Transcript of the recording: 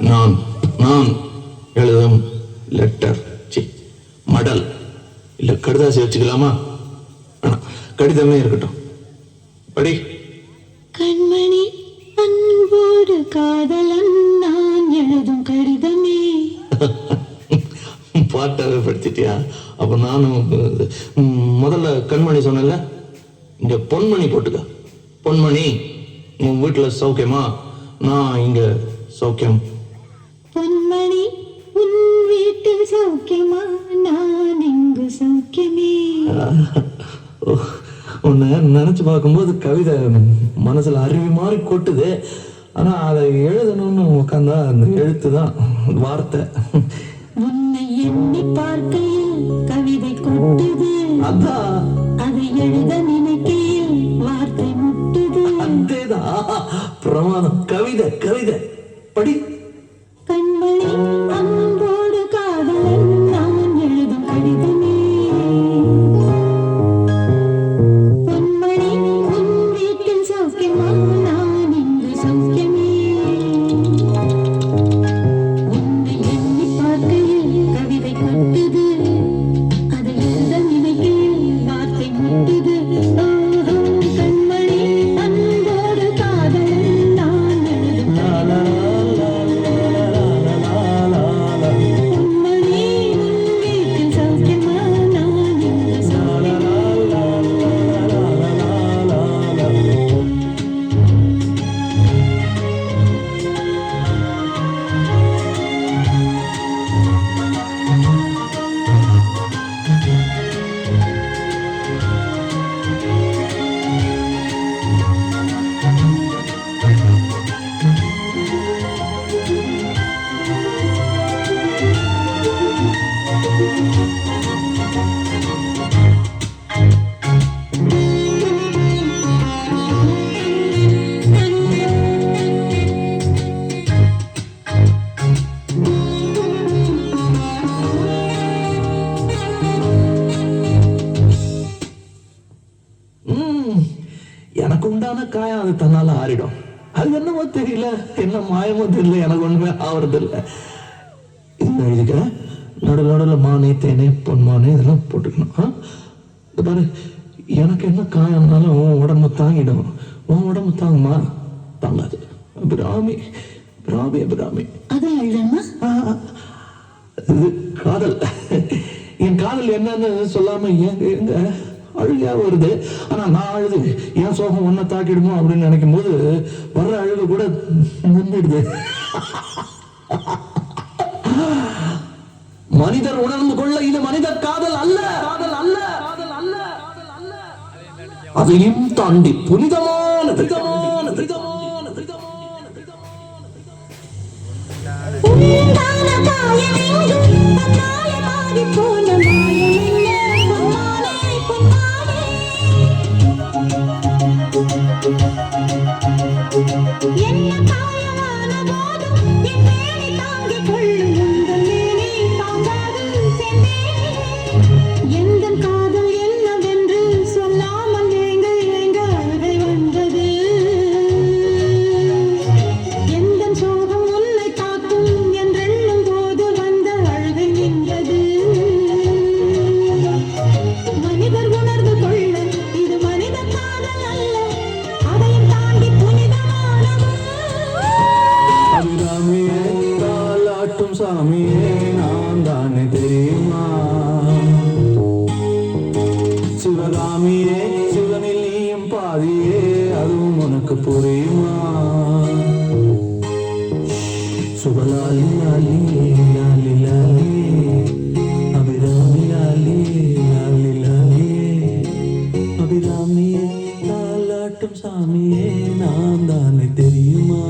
நான் நான் எழுதும் லெட்டர், மடல் இல்ல கடுதாசி வச்சுக்கலாமா? கடிதமே இருக்கட்டும். படி. கண்மணி அன்போடு காதலன் நான் எழுதும் கடிதமே. பாட்டாவே படுத்திட்டியா? அப்ப நானும் முதல்ல கண்மணி சொன்னல, இங்க பொன்மணி போட்டுக்க. பொன்மணி, உன் வீட்டுல சௌக்கியமா? நான் இங்க சௌக்கியம். பொன்மணி, உன் வீட்டில் சௌக்கியமா? நான் இங்கு சௌக்கியமே. உன்னை நினைச்சு பார்க்கும்போது கவிதை மனசுல அருவி மாதிரி கொட்டுது. ஆனா அதை எழுதணும்னு உட்காந்தா அந்த எழுத்து தான் வார்த்தை. உன்னை எண்ணி பார்க்கையில் கவிதை கொட்டுது, அதான் அதை எழுத நினைக்கையில் வார்த்தை முட்டுது. அதேதான் பிரமாதம். கவிதை கவிதை படி. கண்மணி அன்போடு காதலன் நான் எழுதும் கடிதமே. பொன்மணி, உன் வீட்டில் சௌக்கியமா? நான் இங்கு சௌக்கியமே. உன்னை எண்ணி பார்க்கையில் கவிதை கொட்டுது, அதை எழுத நினைக்கையில் வார்த்தை முட்டுது. கண்மணி அன்போடு காதலன் நான் எழுதும் பொன்மணி, உன் வீட்டில் சௌக்கியமா? நான் இங்கு சௌக்கியமே. எனக்கு உண்டான காயம் அது தன்னால ஆறிடும். அது என்னமோ தெரியல, என்ன மாயமோ தெரியல, எனக்கு ஒண்ணுமே ஆவறது இல்லை. இது எழுதிக்கிறேன். நடுவில் நடுவில் மானே தேனே பொன்மானே இதெல்லாம் போட்டுக்கணும். இது பாரு, எனக்கு என்ன காயம்னாலும் உன் உடம்பு தாங்கிடும். உன் உடம்பு தாங்குமா? தாங்காது. அபிராமி அபிராமி அபிராமி. அதை எழுதணுமா? இது காதல். என் காதல் என்னன்னு சொல்லாம எங்க அழுகையா வருது. ஆனா நான் அழுது என் சோகம் ஒன்ன தாக்கிடுமோ அப்படின்னு நினைக்கும் போது வர்ற அழுகு கூட நின்றுடுது. மனிதர் உணர்ந்து கொள்ள இது மனித காதல் அல்ல, காதல் அல்ல, காதல் அல்ல, காதல் அல்ல. அதையும் தாண்டி புனிதமானது. உண்டான காயமெங்கும் தன்னாயமாகி போன மாயமென்ன பொன்மானே, பொன்மானே. என்ன காயமான போதும் என் மேனி தாங்கிக் கொள்ளும் உந்தன் மேனி தாங்காது செந்தேனே. எந்தன் காதல் என்னவென்று சொல்லாமல் ஏங்க ஏங்க அழுகை வந்தது. எந்தன் சோகம் உன்னை தாக்கும் என்றெண்ணும் போது வந்த அழுகை நின்றது. மனிதர் உணர்ந்து கொள்ள இது மனித காதல் அல்ல, அதையும் தாண்டி புனிதமானது. அபிராமியே, தாலாட்டும் சாமியே, நான் தானே தெரியுமா? சிவகாமியே, சிவனில் நீயும் பாதியே, அதுவும் உனக்கு புரியுமா? சுபலாலி லாலி லாலி லாலி, அபிராமி லாலி லாலி லாலி. அபிராமியே, தாலாட்டும் சாமியே, நான் தானே தெரியுமா?